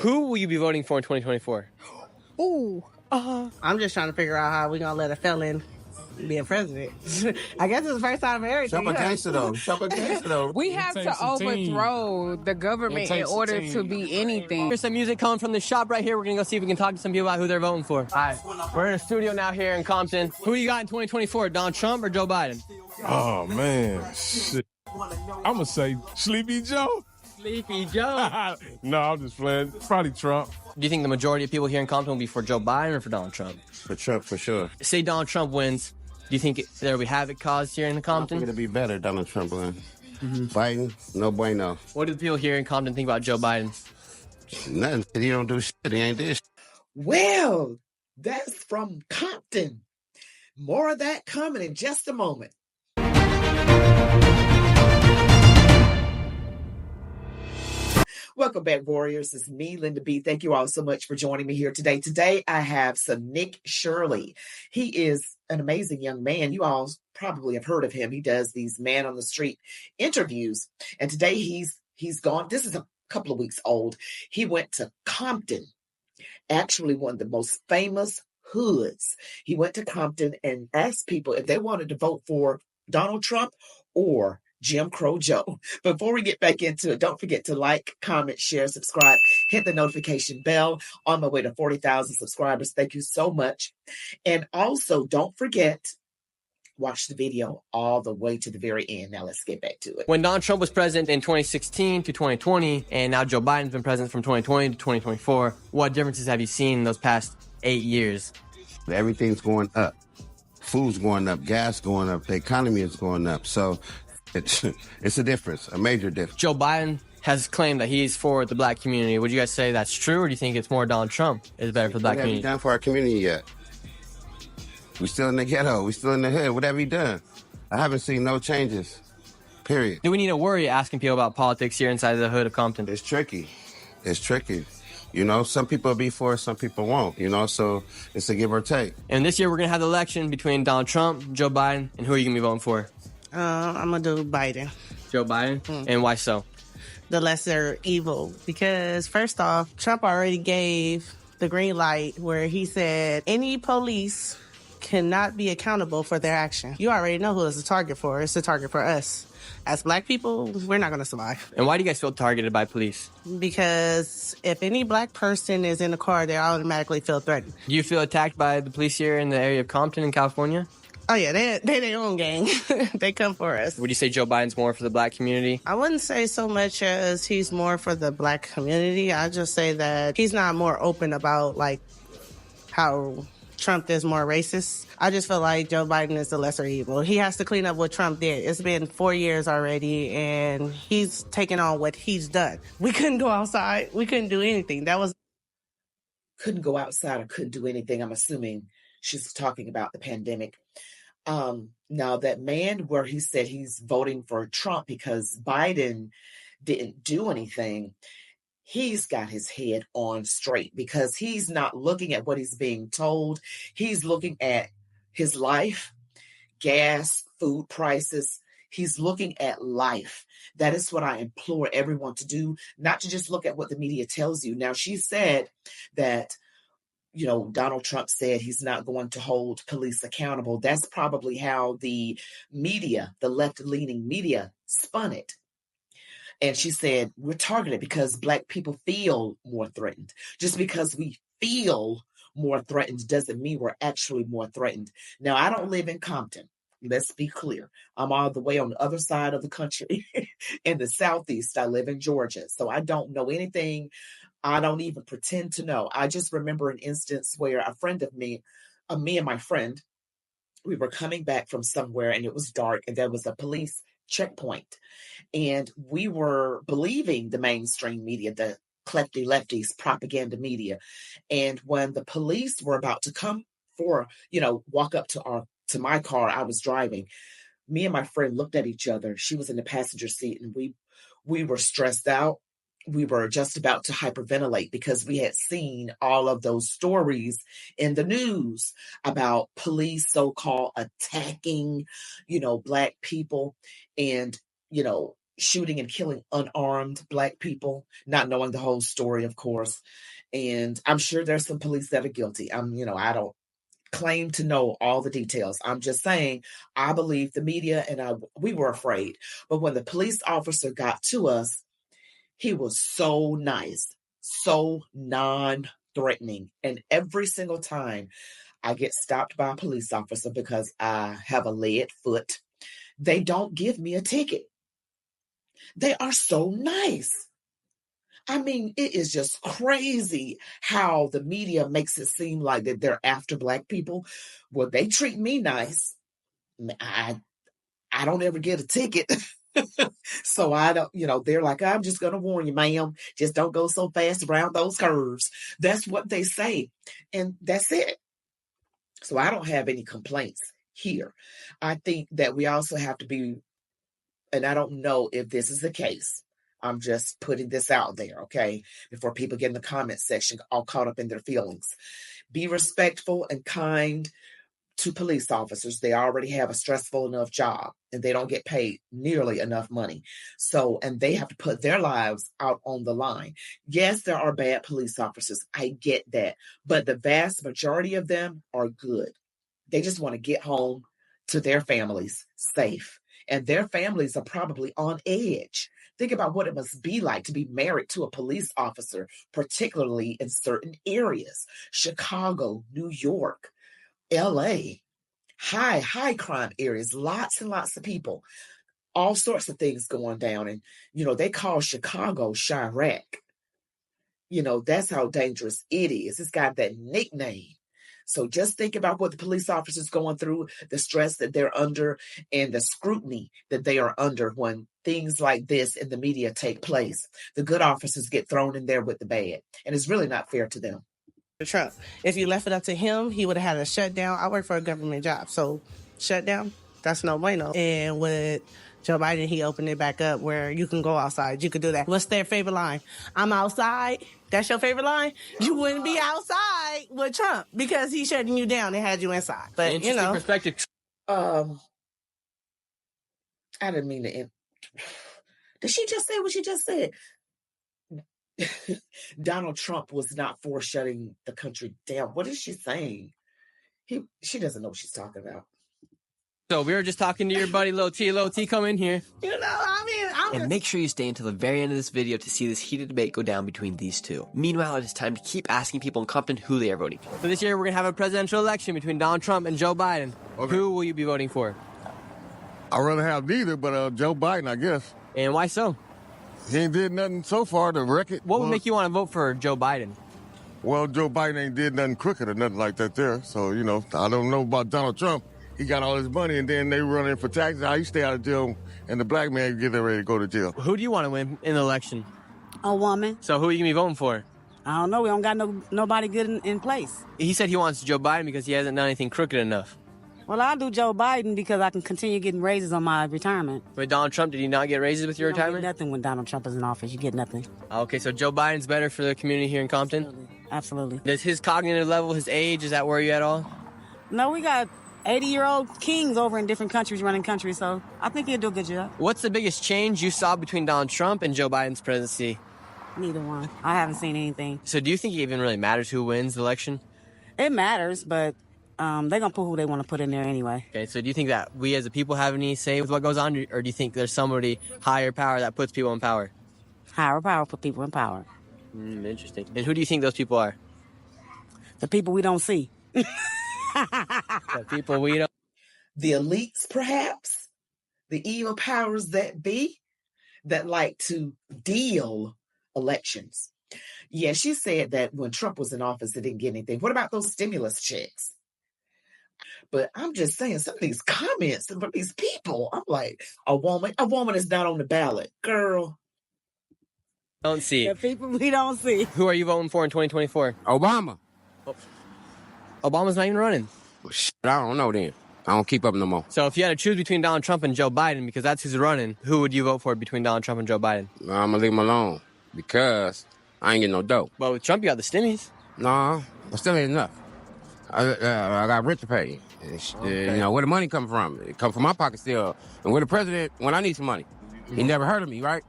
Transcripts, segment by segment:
Who will you be voting for in 2024? I'm just trying to figure out how we're going to let a felon be a president. I guess it's the first time of everything. Shop a gangster though. Shop a gangster though. We have to overthrow the government in order to be anything. Here's some music coming from the shop right here. We're going to go see if we can talk to some people about who they're voting for. All right, we're in a studio now here in Compton. Who you got in 2024, Donald Trump or Joe Biden? Oh, man. Shit. I'm going to say Sleepy Joe. Sleepy Joe. No, I'm just playing. Probably Trump. Do you think the majority of people here in Compton will be for Joe Biden or for Donald Trump? For Trump, for sure. Say Donald Trump wins. Do you think there will be havoc caused here in Compton? I think it'll be better, Donald Trump win. Biden, no bueno. What do the people here in Compton think about Joe Biden? Nothing. He don't do shit. He ain't this. Well, that's from Compton. More of that coming in just a moment. Welcome back, Warriors. It's me, Linda B. Thank you all so much for joining me here today. Today, I have some Nick Shirley. He is an amazing young man. You all probably have heard of him. He does these man on the street interviews. And today he's gone. This is a couple of weeks old. He went to Compton, actually one of the most famous hoods. He went to Compton and asked people if they wanted to vote for Donald Trump or Jim Crow Joe. Before we get back into it, don't forget to like, comment, share, subscribe, hit the notification bell. On my way to 40,000 subscribers. Thank you so much. And also, don't forget, watch the video all the way to the very end. Now let's get back to it. When Donald Trump was president in 2016 to 2020, and now Joe Biden's been president from 2020 to 2024, what differences have you seen in those past 8 years? Everything's going up. Food's going up. Gas going up. The economy is going up. So it's a difference, a major difference. Joe Biden has claimed that he's for the black community. Would you guys say that's true, or do you think it's more Donald Trump is better for the black What have he community? done for our community yet? We still in the ghetto. We still in the hood. What have he done? I haven't seen no changes, period. Do we need to worry asking people about politics here inside the hood of Compton? It's tricky. It's tricky. You know, some people will be for it, some people won't, you know, so it's a give or take. And this year we're going to have the election between Donald Trump, Joe Biden, and who are you going to be voting for? I'm going to do Biden. Joe Biden? And why so? The lesser evil. Because first off, Trump already gave the green light where he said any police cannot be accountable for their action. You already know who it's a target for. It's a target for us. As black people, we're not going to survive. And why do you guys feel targeted by police? Because if any black person is in a car, they automatically feel threatened. Do you feel attacked by the police here in the area of Compton in California? Oh, yeah, they their own gang. They come for us. Would you say Joe Biden's more for the black community? I wouldn't say so much as he's more for the black community. I just say that he's not more open about, like, how Trump is more racist. I just feel like Joe Biden is the lesser evil. He has to clean up what Trump did. It's been 4 years already, and he's taken on what he's done. We couldn't go outside. We couldn't do anything. Couldn't go outside or couldn't do anything. I'm assuming she's talking about the pandemic. Now that man where he said he's voting for Trump because Biden didn't do anything, he's got his head on straight because he's not looking at what he's being told. He's looking at his life, gas, food prices. He's looking at life. That is what I implore everyone to do, not to just look at what the media tells you. Now, she said that, you know, Donald Trump said he's not going to hold police accountable. That's probably how the media, the left-leaning media, spun it. And she said, we're targeted because black people feel more threatened. Just because we feel more threatened doesn't mean we're actually more threatened. Now, I don't live in Compton. Let's be clear. I'm all the way on the other side of the country. In the Southeast, I live in Georgia. So I don't know anything. I don't even pretend to know. I just remember an instance where a friend of me, me and my friend, we were coming back from somewhere and it was dark and there was a police checkpoint. And we were believing the mainstream media, the clefty lefties propaganda media. And when the police were about to come for, you know, walk up to my car, I was driving. Me and my friend looked at each other. She was in the passenger seat and we were stressed out. We were just about to hyperventilate because we had seen all of those stories in the news about police so-called attacking, you know, black people. And, you know, shooting and killing unarmed Black people, not knowing the whole story, of course. And I'm sure there's some police that are guilty. I don't claim to know all the details. I'm just saying, I believe the media and we were afraid. But when the police officer got to us, he was so nice, so non-threatening. And every single time I get stopped by a police officer because I have a lead foot, they don't give me a ticket. They are so nice. I mean, it is just crazy how the media makes it seem like that they're after Black people. Well, they treat me nice. I don't ever get a ticket. So I don't, they're like, I'm just going to warn you, ma'am, just don't go so fast around those curves. That's what they say. And that's it. So I don't have any complaints here. I think that we also have to be, and I don't know if this is the case. I'm just putting this out there, okay? Before people get in the comment section all caught up in their feelings. Be respectful and kind to police officers. They already have a stressful enough job and they don't get paid nearly enough money. So, and they have to put their lives out on the line. Yes, there are bad police officers. I get that. But the vast majority of them are good. They just want to get home to their families safe. And their families are probably on edge. Think about what it must be like to be married to a police officer, particularly in certain areas. Chicago, New York, LA, high crime areas, lots and lots of people, all sorts of things going down. And, they call Chicago Chirac. That's how dangerous it is. It's got that nickname. So just think about what the police officers going through, the stress that they're under, and the scrutiny that they are under when things like this in the media take place. The good officers get thrown in there with the bad, and it's really not fair to them. Trump, if you left it up to him, he would have had a shutdown. I work for a government job, so shutdown, that's no bueno. And with Joe Biden, he opened it back up where you can go outside. You could do that. What's their favorite line? I'm outside. That's your favorite line? You wouldn't be outside with Trump because he's shutting you down and had you inside. But, Interesting perspective. I didn't mean to. Did she just say what she just said? Donald Trump was not for shutting the country down. What is she saying? She doesn't know what she's talking about. So we were just talking to your buddy Lil T. Come in here. And make sure you stay until the very end of this video to see this heated debate go down between these two. Meanwhile, it is time to keep asking people in Compton who they are voting for. So this year we're going to have a presidential election between Donald Trump and Joe Biden. Okay. Who will you be voting for? I'd rather have neither, but Joe Biden, I guess. And why so? He ain't did nothing so far to wreck it. What would make you want to vote for Joe Biden? Well, Joe Biden ain't did nothing crooked or nothing like that there. So, I don't know about Donald Trump. He got all his money, and then they run in for taxes. How he stay out of jail, and the black man get ready to go to jail. Who do you want to win in the election? A woman. So who are you going to be voting for? I don't know. We don't got nobody good in place. He said he wants Joe Biden because he hasn't done anything crooked enough. Well, I'll do Joe Biden because I can continue getting raises on my retirement. With Donald Trump, did you not get raises with your retirement? You don't get nothing when Donald Trump is in office. You get nothing. Okay, so Joe Biden's better for the community here in Compton? Absolutely. Does his cognitive level, his age, does that worry you at all? No, we got 80-year-old kings over in different countries running countries, so I think he'll do a good job. What's the biggest change you saw between Donald Trump and Joe Biden's presidency? Neither one. I haven't seen anything. So do you think it even really matters who wins the election? It matters, but they're going to put who they want to put in there anyway. Okay, so do you think that we as a people have any say with what goes on, or do you think there's somebody higher power that puts people in power? Higher power put people in power. Interesting. And who do you think those people are? The people we don't see. The people we don't. The elites, perhaps? The evil powers that be that like to deal elections. Yeah, she said that when Trump was in office, they didn't get anything. What about those stimulus checks? But I'm just saying, some of these comments from these people, I'm like, a woman is not on the ballot. Girl. Don't see. The people we don't see. Who are you voting for in 2024? Obama. Obama's not even running. Well, shit, I don't know then. I don't keep up no more. So if you had to choose between Donald Trump and Joe Biden, because that's who's running, who would you vote for between Donald Trump and Joe Biden? I'm going to leave him alone because I ain't getting no dough. Well, with Trump, you got the stimmies. No, but still ain't enough. I got rent to pay. Okay. Where the money come from? It come from my pocket still. And we're the president when I need some money. He never heard of me, right?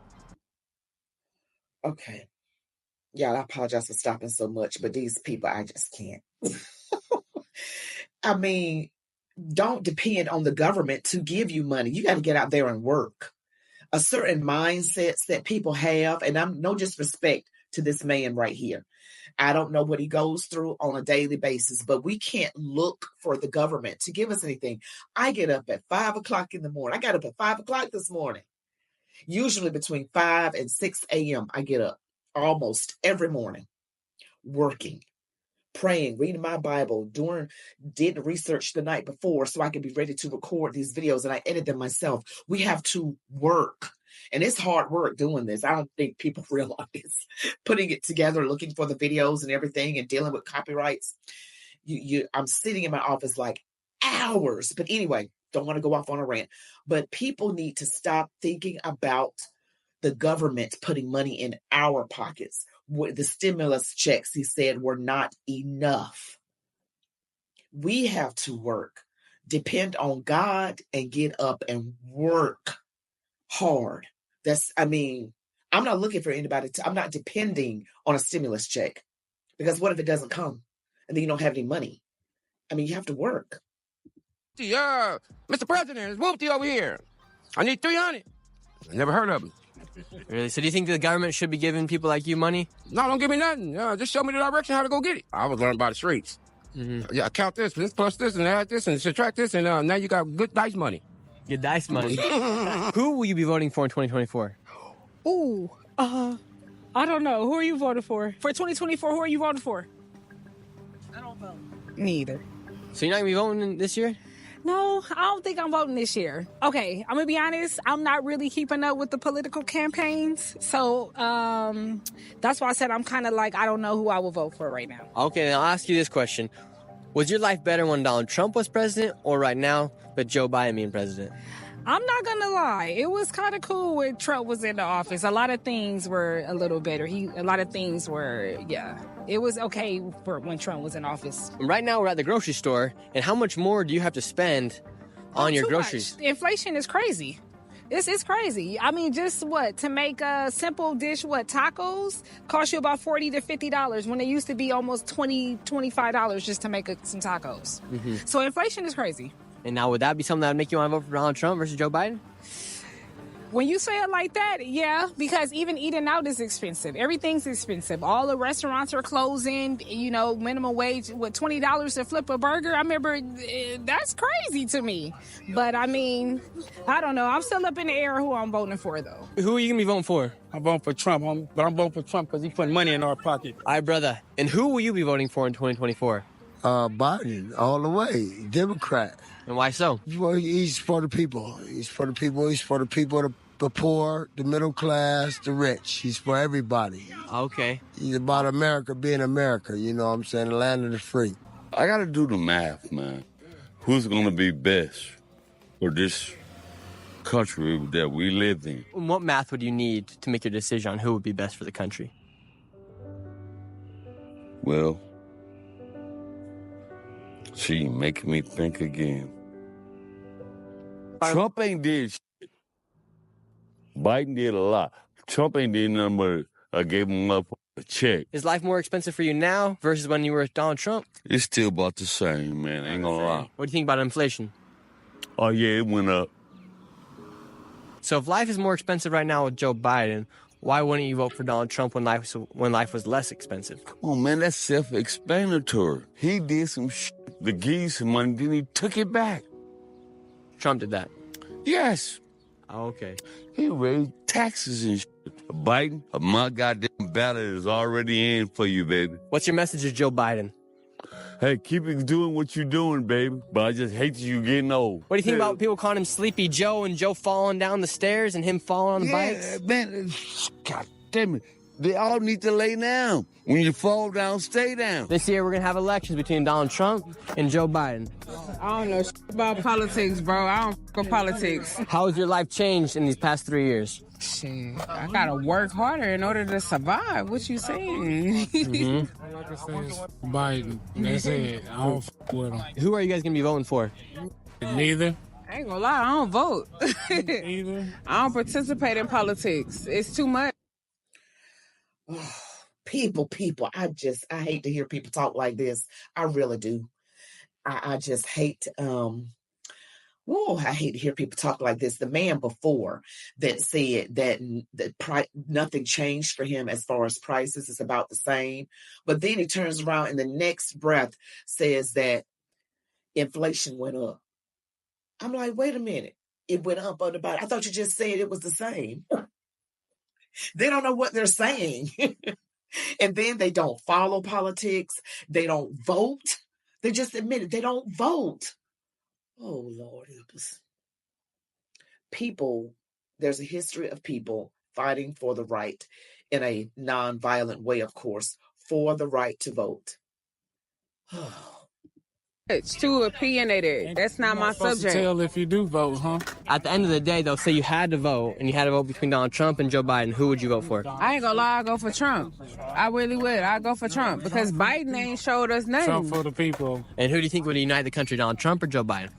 Okay. Y'all, I apologize for stopping so much, but these people, I just can't. I mean, don't depend on the government to give you money. You got to get out there and work. A certain mindsets that people have, and I'm no disrespect to this man right here. I don't know what he goes through on a daily basis, but we can't look for the government to give us anything. I get up at 5 o'clock in the morning. I got up at 5 o'clock this morning. Usually between 5 and 6 a.m. I get up almost every morning, working, praying, reading my Bible, did the research the night before so I could be ready to record these videos, and I edit them myself. We have to work, and it's hard work doing this. I don't think people realize putting it together, looking for the videos and everything, and dealing with copyrights. I'm sitting in my office like hours, but anyway, don't want to go off on a rant, but people need to stop thinking about the government putting money in our pockets. The stimulus checks, he said, were not enough. We have to work, depend on God, and get up and work hard. I'm not looking for anybody I'm not depending on a stimulus check, because what if it doesn't come and then you don't have any money? I mean, you have to work. Mr. President, it's Whoopty over here. I need 300. I never heard of him. Really? So do you think the government should be giving people like you money? No, don't give me nothing. Just show me the direction how to go get it. I was learning by the streets. Mm-hmm. Yeah, count this plus this, and add this, and subtract this, and now you got good dice money. Good dice money. Who will you be voting for in 2024? Ooh, I don't know. Who are you voting for? For 2024, who are you voting for? I don't vote. Me either. So you're not going to be voting this year? No, I don't think I'm voting this year. Okay, I'm going to be honest. I'm not really keeping up with the political campaigns. So that's why I said I'm kind of like, I don't know who I will vote for right now. Okay, then I'll ask you this question. Was your life better when Donald Trump was president or right now with Joe Biden being president? I'm not going to lie. It was kind of cool when Trump was in the office. A lot of things were a little better. It was okay for when Trump was in office. Right now, we're at the grocery store, and how much more do you have to spend on your groceries? Much. Inflation is crazy. It's crazy. I mean, just to make a simple dish, tacos cost you about $40 to $50 when it used to be almost $20, $25 just to make some tacos. Mm-hmm. So inflation is crazy. And now, would that be something that would make you want to vote for Donald Trump versus Joe Biden? When you say it like that, yeah, because even eating out is expensive. Everything's expensive. All the restaurants are closing, minimum wage, $20 to flip a burger? I remember, that's crazy to me. But, I mean, I don't know. I'm still up in the air who I'm voting for, though. Who are you going to be voting for? I'm voting for Trump, but I'm voting for Trump because he's putting money in our pocket. All right, brother. And who will you be voting for in 2024? Biden, all the way. Democrat. And why so? Well, he's for the people. He's for the people. He's for the people, the poor, the middle class, the rich. He's for everybody. Okay. He's about America being America, you know what I'm saying? The land of the free. I got to do the math, man. Who's going to be best for this country that we live in? What math would you need to make your decision on who would be best for the country? Well, she making me think again. Trump ain't did shit. Biden did a lot. Trump ain't did nothing but gave him up a check. Is life more expensive for you now versus when you were with Donald Trump? It's still about the same, man. I ain't gonna lie. What do you think about inflation? Oh, yeah, it went up. So if life is more expensive right now with Joe Biden, why wouldn't you vote for Donald Trump when life was less expensive? Come on, man, that's self-explanatory. He did some shit to give you some money, then he took it back. Trump did that? Yes. Oh, okay. He raised taxes and shit. Biden, my goddamn ballot is already in for you, baby. What's your message to Joe Biden? Hey, keep doing what you're doing, baby. But I just hate you getting old. What do you think about people calling him Sleepy Joe and Joe falling down the stairs and him falling on the bikes? Man, God damn it. They all need to lay down. When you fall down, stay down. This year, we're going to have elections between Donald Trump and Joe Biden. I don't know about politics, bro. I don't go politics. How has your life changed in these past 3 years? Shit, I got to work harder in order to survive. What you saying? Mm-hmm. All I can say is Biden. That's it. I don't with him. Who are you guys going to be voting for? Neither. I ain't gonna lie, I don't vote. Either. I don't participate in politics. It's too much. People. I hate to hear people talk like this. I really do. I just hate. I hate to hear people talk like this. The man before that said that nothing changed for him as far as prices, it's about the same. But then he turns around in the next breath says that inflation went up. I'm like, wait a minute. It went up on about. I thought you just said it was the same. They don't know what they're saying. And then they don't follow politics. They don't vote. They just admit it. They don't vote. Oh, Lord help us. People, there's a history of people fighting for the right in a non-violent way, of course, for the right to vote. It's too opinionated. That's not my subject. Tell if you do vote, huh? At the end of the day, they'll say you had to vote, and you had to vote between Donald Trump and Joe Biden. Who would you vote for? I ain't gonna lie, I go for Trump. I really would. I go for Trump because Biden ain't showed us nothing. Trump for the people. And who do you think would unite the country, Donald Trump or Joe Biden?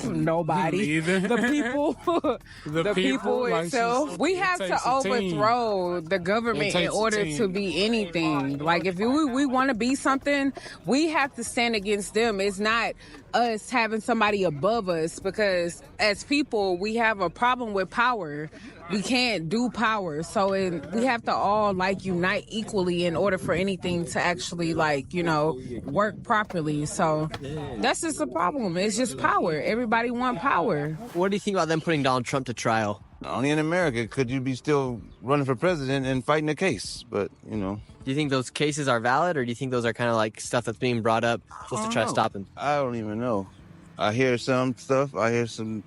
Nobody. Neither. The people. the people itself. We have to overthrow the government in order to be anything. Like, if we want to be something, we have to stand against them. It's not us having somebody above us, because as people, we have a problem with power. We can't do power. So we have to all, like, unite equally in order for anything to actually, like, you know, work properly. So that's just a problem. It's just power. Everybody want power. What do you think about them putting Donald Trump to trial? Only in America could you be still running for president and fighting a case. But, you know. Do you think those cases are valid, or do you think those are kind of like stuff that's being brought up just to try to stop him? I don't even know. I hear some stuff. I hear some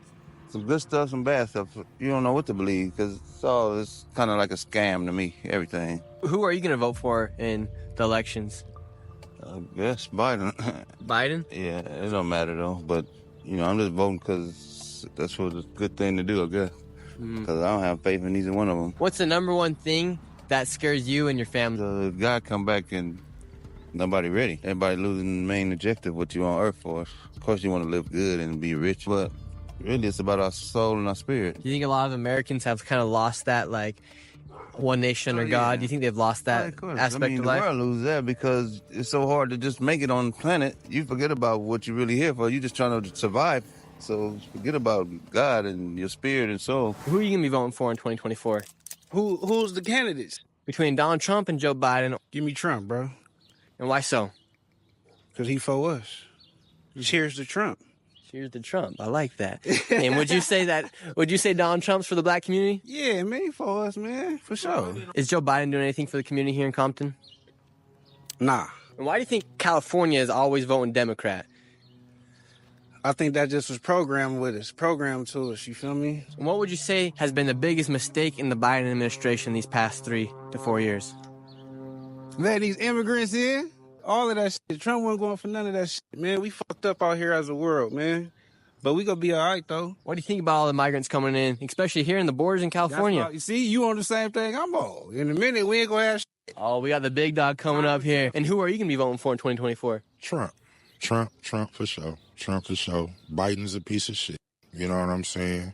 good stuff, some bad stuff. You don't know what to believe, because it's kind of like a scam to me, everything. Who are you going to vote for in the elections? I guess Biden. Biden? Yeah, it don't matter, though. But, you know, I'm just voting because that's what's a good thing to do, I guess. Because I don't have faith in either one of them. What's the number one thing that scares you and your family? The guy come back and nobody ready. Everybody losing the main objective, what you on earth for. Of course you want to live good and be rich, but really it's about our soul and our spirit. Do you think a lot of Americans have kind of lost that, like, one nation under God? Do you think they've lost that aspect of life? The world loses that because it's so hard to just make it on the planet. You forget about what you're really here for. You're just trying to survive. So forget about God and your spirit and soul. Who are you going to be voting for in 2024? Who's the candidates? Between Donald Trump and Joe Biden. Give me Trump, bro. And why so? Because he for us. Cheers to Trump. Cheers to Trump. I like that. And would you say Donald Trump's for the black community? Yeah, man, he for us, man, for sure. Is Joe Biden doing anything for the community here in Compton? Nah. And why do you think California is always voting Democrat? I think that just was programmed to us, you feel me? And what would you say has been the biggest mistake in the Biden administration these past 3 to 4 years? Let these immigrants in, all of that shit. Trump wasn't going for none of that shit, man. We fucked up out here as a world, man. But we gonna be all right, though. What do you think about all the migrants coming in, especially here in the borders in California? You see, you on the same thing I'm on. In a minute, we ain't gonna have shit. Oh, we got the big dog coming up here. And who are you gonna be voting for in 2024? Trump for sure. Trump for sure. Biden's a piece of shit. You know what I'm saying?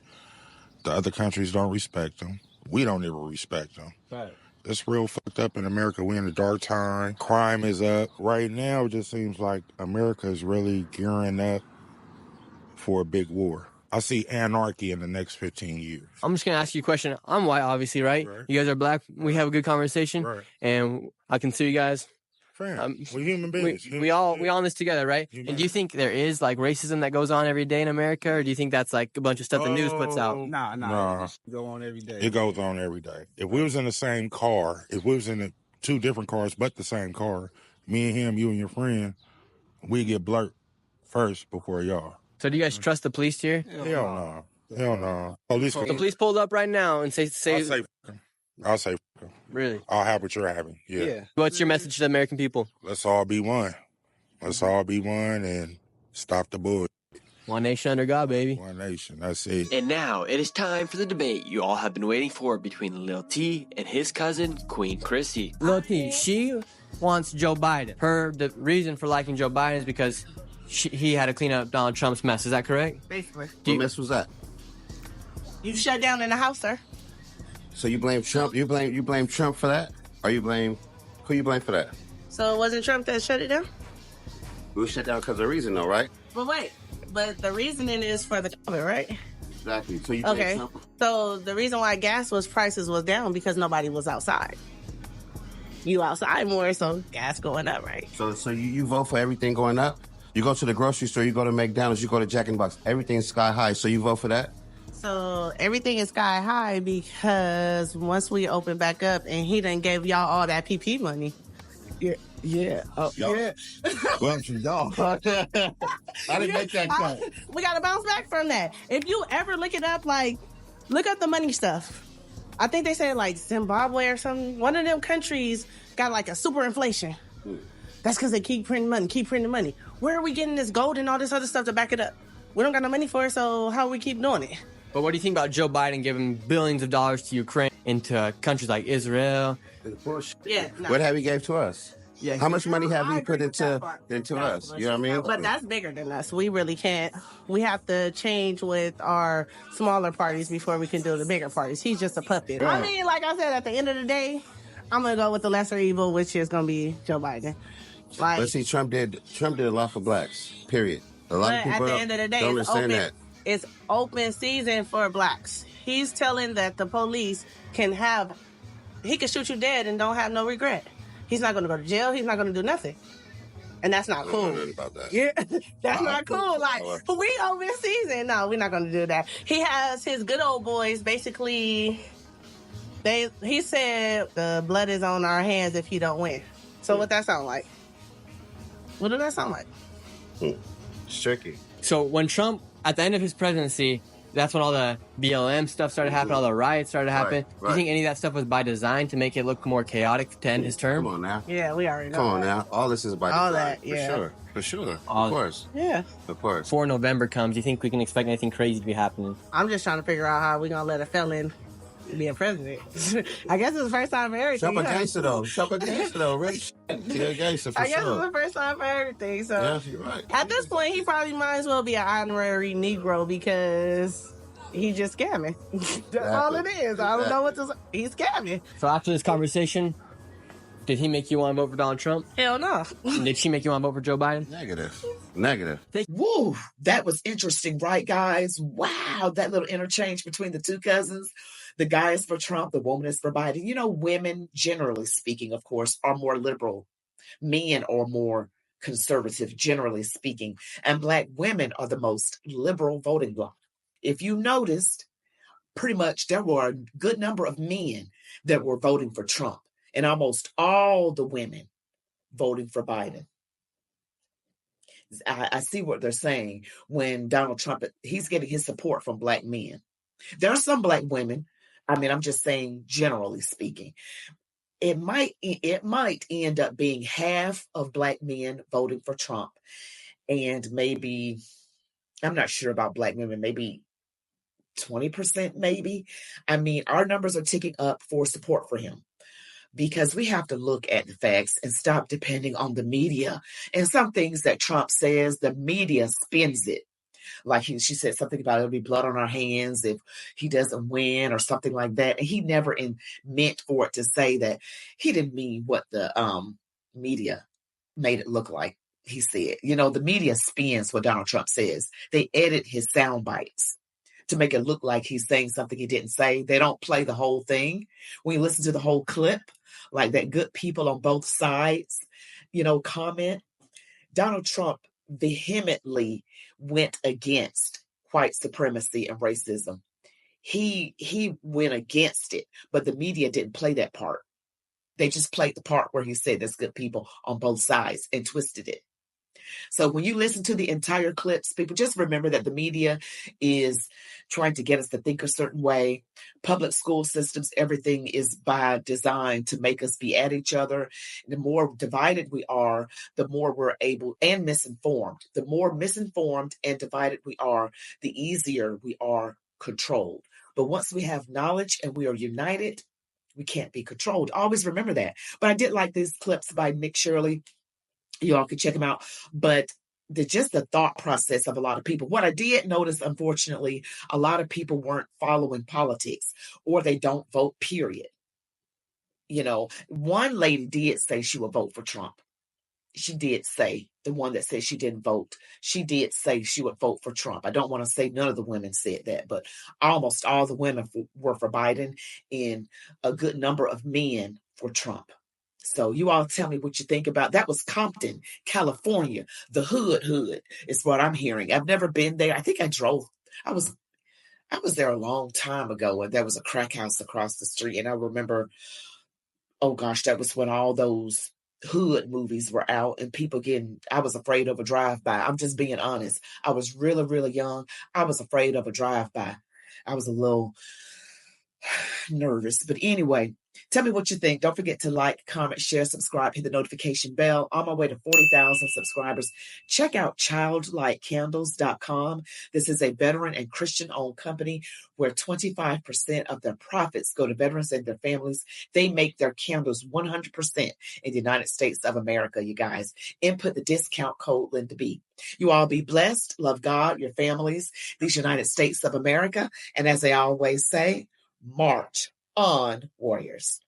The other countries don't respect him. We don't ever respect him. Right. It's real fucked up in America. We're in a dark time. Crime is up. Right now, it just seems like America is really gearing up for a big war. I see anarchy in the next 15 years. I'm just going to ask you a question. I'm white, obviously, right? You guys are black. We have a good conversation. Right. And I consider you guys... we're human beings. We all in this together, right? And do you think there is, like, racism that goes on every day in America, or do you think that's like a bunch of stuff the news puts out? Nah. It go on every day. It goes on every day. If we was in the same car, if we was in two different cars but the same car, me and him, you and your friend, we get blurred first before y'all. So do you guys trust the police here? Hell no. Police. The police pulled up right now and say I'll say really? I'll have what you're having. Yeah. What's your message to the American people? Let's all be one. Let's all be one and stop the bullshit. One nation under God, baby. One nation. That's it. And now it is time for the debate you all have been waiting for between Lil T and his cousin, Queen Chrissy. Lil T, she wants Joe Biden. The reason for liking Joe Biden is because he had to clean up Donald Trump's mess. Is that correct? Basically. What mess was that? You shut down in the house, sir. So you blame Trump? You blame Trump for that? Or who you blame for that? So it wasn't Trump that shut it down? We shut down because of reason, though, right? But the reasoning is for the COVID, right? Exactly. So you blame Trump? So the reason why prices was down because nobody was outside. You outside more, so gas going up, right? So you vote for everything going up? You go to the grocery store, you go to McDonald's, you go to Jack in the Box, everything's sky high. So you vote for that? So everything is sky high because once we open back up and he done gave y'all all that PP money. Yeah. Oh, yeah. Well, to y'all. I didn't make that cut. We got to bounce back from that. If you ever look it up, look up the money stuff. I think they said Zimbabwe or something. One of them countries got a super inflation. That's because they keep printing money. Where are we getting this gold and all this other stuff to back it up? We don't got no money for it, so how we keep doing it? But what do you think about Joe Biden giving billions of dollars to Ukraine into countries like Israel? Yeah. No. What have he gave to us? Yeah. How much money have he put into us? You know what I mean? But that's bigger than us. We really can't. We have to change with our smaller parties before we can do the bigger parties. He's just a puppet. Right. I mean, like I said, at the end of the day, I'm going to go with the lesser evil, which is going to be Joe Biden. But see, Trump did a lot for blacks, period. A lot of people at the end of the day, don't understand that. It's open season for blacks. He's telling that the police he can shoot you dead and don't have no regret. He's not going to go to jail. He's not going to do nothing. And that's not cool. I don't know nothing about that. Yeah, that's not cool. We open season. No, we're not going to do that. He has his good old boys, basically, he said the blood is on our hands if he don't win. So what that sound like? What does that sound like? It's tricky. So when Trump, at the end of his presidency, that's when all the BLM stuff started happening, all the riots started happening. Right. Do you think any of that stuff was by design to make it look more chaotic to end his term? Come on now. Yeah, we already know. Come on now. All this is by design. All that, yeah. For sure. Of course. Yeah. Of course. Before November comes, do you think we can expect anything crazy to be happening? I'm just trying to figure out how we're going to let a felon be a president. I guess it's the first time for everything. Trump a gangster though. Rich. He a gangster for I guess sure. it's the first time for everything. So Yeah, you're right. at this point, he probably might as well be an honorary Negro because he just scamming. That's all it is. I don't know what to say. He's scamming. So after this conversation, did he make you want to vote for Donald Trump? Hell no. Did she make you want to vote for Joe Biden? Negative. Woo, that was interesting, right, guys? Wow, that little interchange between the two cousins. The guy is for Trump, the woman is for Biden. You know, women, generally speaking, of course, are more liberal. Men are more conservative, generally speaking. And Black women are the most liberal voting bloc. If you noticed, pretty much there were a good number of men that were voting for Trump, and almost all the women voting for Biden. I see what they're saying when Donald Trump, he's getting his support from Black men. There are some Black women. I mean, I'm just saying, generally speaking, it might end up being half of Black men voting for Trump, and maybe, I'm not sure about Black women, maybe 20%, maybe. I mean, our numbers are ticking up for support for him, because we have to look at the facts and stop depending on the media. And some things that Trump says, the media spins it. Like she said something about it'll be blood on our hands if he doesn't win or something like that. And he never meant for it to say that. He didn't mean what the media made it look like he said. You know, the media spins what Donald Trump says. They edit his sound bites to make it look like he's saying something he didn't say. They don't play the whole thing. When you listen to the whole clip, like that good people on both sides, you know, comment, Donald Trump vehemently went against white supremacy and racism. He went against it, but the media didn't play that part. They just played the part where he said there's good people on both sides and twisted it. So when you listen to the entire clips, people just remember that the media is trying to get us to think a certain way. Public school systems, everything is by design to make us be at each other. The more divided we are, the more we're able, and misinformed. The more misinformed and divided we are, the easier we are controlled. But once we have knowledge and we are united, we can't be controlled. Always remember that. But I did like these clips by Nick Shirley. You all can check them out. But the thought process of a lot of people. What I did notice, unfortunately, a lot of people weren't following politics, or they don't vote, period. You know, one lady did say she would vote for Trump. She did say, the one that said she didn't vote, she did say she would vote for Trump. I don't want to say none of the women said that, but almost all the women were for Biden, and a good number of men for Trump. So you all tell me what you think about that. Was Compton, California, the hood is what I'm hearing. I've never been there. I think I drove. I was there a long time ago, and there was a crack house across the street, and I remember, oh gosh, that was when all those hood movies were out, and people I was afraid of a drive-by. I'm just being honest. I was really, really young. I was afraid of a drive-by. I was a little nervous. But anyway, tell me what you think. Don't forget to like, comment, share, subscribe, hit the notification bell. On my way to 40,000 subscribers. Check out childlikecandles.com. This is a veteran and Christian-owned company where 25% of their profits go to veterans and their families. They make their candles 100% in the United States of America, you guys. Input the discount code LindaB. You all be blessed. Love God, your families, these United States of America. And as I always say, march on, warriors.